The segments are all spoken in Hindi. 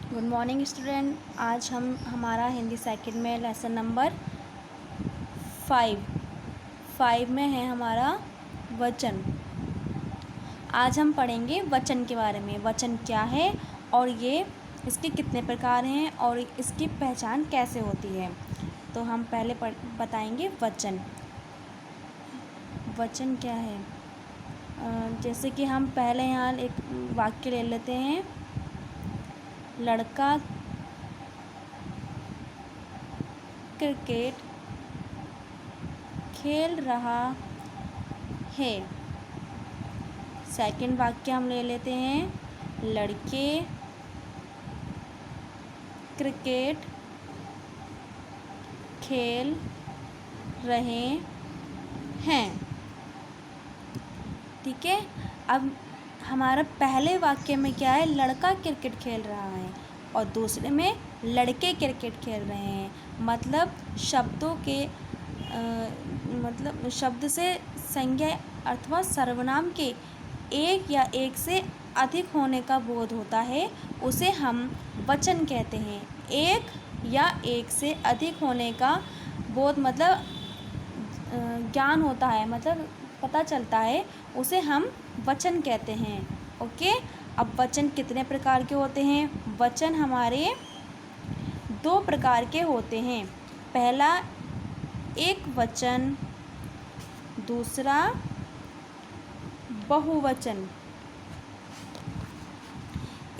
Good morning student. आज हम हमारा हिंदी सेकंड में लेसन नंबर 5 में है हमारा वचन। आज हम पढ़ेंगे वचन के बारे में। वचन क्या है और ये इसके कितने प्रकार हैं और इसकी पहचान कैसे होती है। तो हम पहले बताएंगे वचन। वचन क्या है, जैसे कि हम पहले यहाँ एक वाक्य ले लेते हैं। लड़का क्रिकेट खेल रहा है। सेकंड वाक्य हम ले लेते हैं। लड़के क्रिकेट खेल रहे हैं। ठीक है। अब हमारा पहले वाक्य में क्या है, लड़का क्रिकेट खेल रहा है और दूसरे में लड़के क्रिकेट खेल रहे हैं। मतलब शब्दों के मतलब शब्द से संज्ञा अथवा सर्वनाम के एक या एक से अधिक होने का बोध होता है, उसे हम वचन कहते हैं। एक या एक से अधिक होने का बोध मतलब ज्ञान होता है, मतलब पता चलता है, उसे हम वचन कहते हैं। ओके। अब वचन कितने प्रकार के होते हैं? वचन हमारे 2 प्रकार के होते हैं। पहला एक वचन, दूसरा बहुवचन।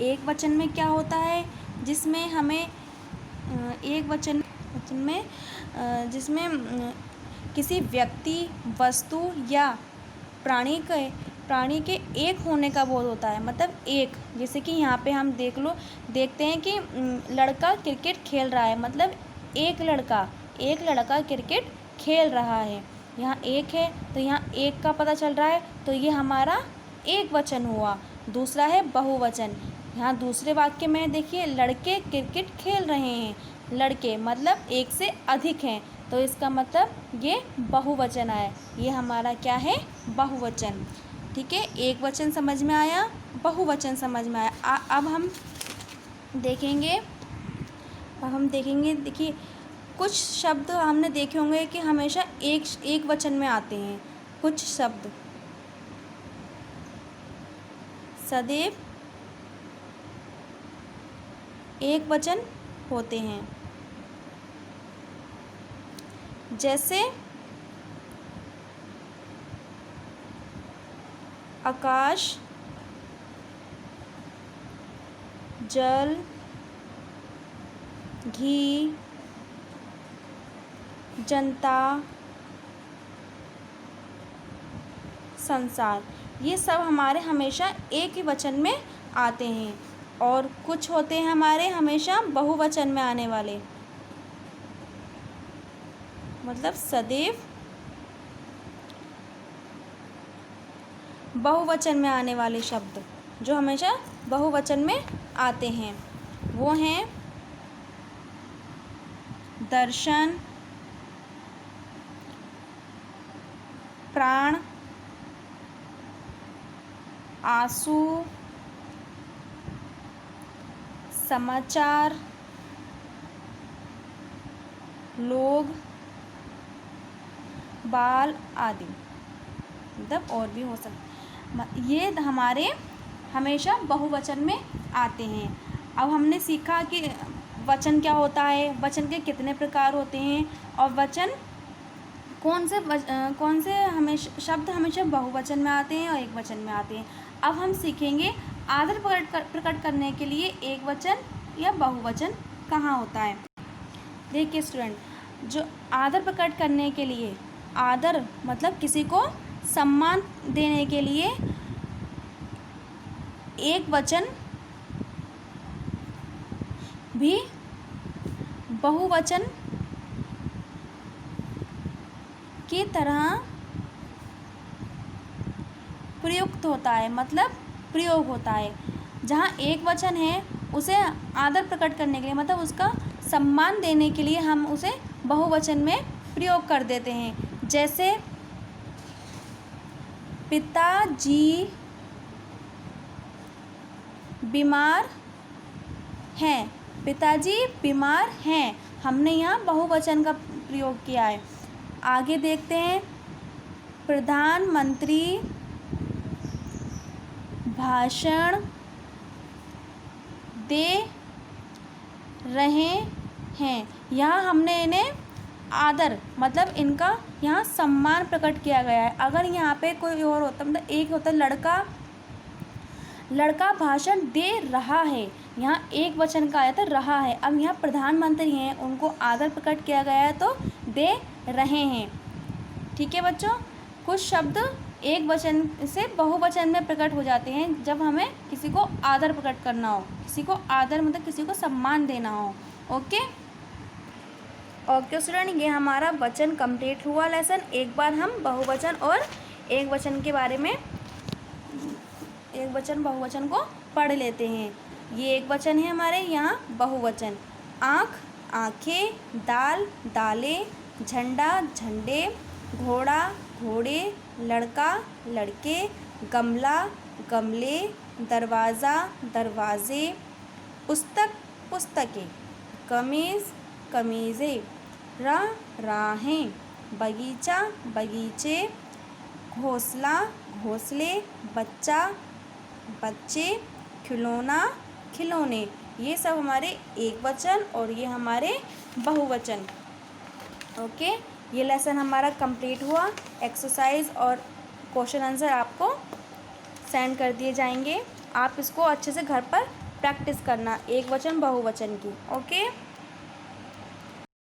एक वचन में क्या होता है, जिसमें हमें एक वचन में जिसमें किसी व्यक्ति, वस्तु या प्राणी के एक होने का बोध होता है। मतलब एक, जैसे कि यहाँ पे हम देखते हैं कि लड़का क्रिकेट खेल रहा है, मतलब एक लड़का क्रिकेट खेल रहा है। यहाँ एक है तो यहाँ एक का पता चल रहा है, तो ये हमारा एक वचन हुआ। दूसरा है बहुवचन। यहाँ दूसरे वाक्य में देखिए, लड़के क्रिकेट खेल रहे हैं। लड़के मतलब एक से अधिक हैं, तो इसका मतलब ये बहुवचन है। ये हमारा क्या है, बहुवचन। ठीक है। एक वचन समझ में आया, बहुवचन समझ में आया। अब हम देखेंगे देखिए, कुछ शब्द हमने देखे होंगे कि हमेशा एक वचन में आते हैं। कुछ शब्द सदैव एक वचन होते हैं, जैसे आकाश, जल, घी, जनता, संसार। ये सब हमारे हमेशा एक ही वचन में आते हैं। और कुछ होते हैं हमारे हमेशा बहुवचन में आने वाले, मतलब सदैव बहुवचन में आने वाले शब्द जो हमेशा बहुवचन में आते हैं, वो हैं दर्शन, प्राण, आंसू, समाचार, लोग, बाल आदि। मतलब और भी हो सकता, ये हमारे हमेशा बहुवचन में आते हैं। अब हमने सीखा कि वचन क्या होता है, वचन के कितने प्रकार होते हैं और वचन कौन से हमेशा शब्द हमेशा बहुवचन में आते हैं और एक वचन में आते हैं। अब हम सीखेंगे आदर प्रकट करने के लिए एक वचन या बहुवचन कहाँ होता है। देखिए स्टूडेंट, जो आदर प्रकट करने के लिए, आदर मतलब किसी को सम्मान देने के लिए एक वचन भी बहुवचन की तरह प्रयुक्त होता है, मतलब प्रयोग होता है। जहाँ एक वचन है, उसे आदर प्रकट करने के लिए, मतलब उसका सम्मान देने के लिए हम उसे बहुवचन में प्रयोग कर देते हैं। जैसे पिताजी बीमार हैं। पिताजी बीमार हैं, हमने यहाँ बहुवचन का प्रयोग किया है। आगे देखते हैं, प्रधानमंत्री भाषण दे रहे हैं, यहाँ हमने इन्हें आदर मतलब इनका यहाँ सम्मान प्रकट किया गया है। अगर यहाँ पे कोई और होता मतलब एक होता लड़का भाषण दे रहा है, यहाँ एक वचन का आया था रहा है। अब यहाँ प्रधानमंत्री हैं, उनको आदर प्रकट किया गया है तो दे रहे हैं। ठीक है बच्चों, कुछ शब्द एक वचन से बहुवचन में प्रकट हो जाते हैं जब हमें किसी को आदर प्रकट करना हो, किसी को आदर मतलब किसी को सम्मान देना हो। ओके स्टूडेंट, ये हमारा वचन कंप्लीट हुआ लेसन। एक बार हम बहुवचन और एक वचन के बारे में एक वचन बहुवचन को पढ़ लेते हैं। ये एक वचन है हमारे, यहाँ बहुवचन। आँख आँखें, दाल दालें, झंडा झंडे, घोड़ा घोड़े, लड़का लड़के, गमला गमले, दरवाज़ा दरवाजे, पुस्तक पुस्तकें, कमीज़ कमीज़ें, राहें, बगीचा बगीचे, घोंसला घोंसले, बच्चा बच्चे, खिलौना खिलौने। ये सब हमारे एक वचन और ये हमारे बहुवचन। ओके, ये लेसन हमारा कंप्लीट हुआ। एक्सरसाइज और क्वेश्चन आंसर आपको सेंड कर दिए जाएंगे। आप इसको अच्छे से घर पर प्रैक्टिस करना, एक वचन बहुवचन की। ओके।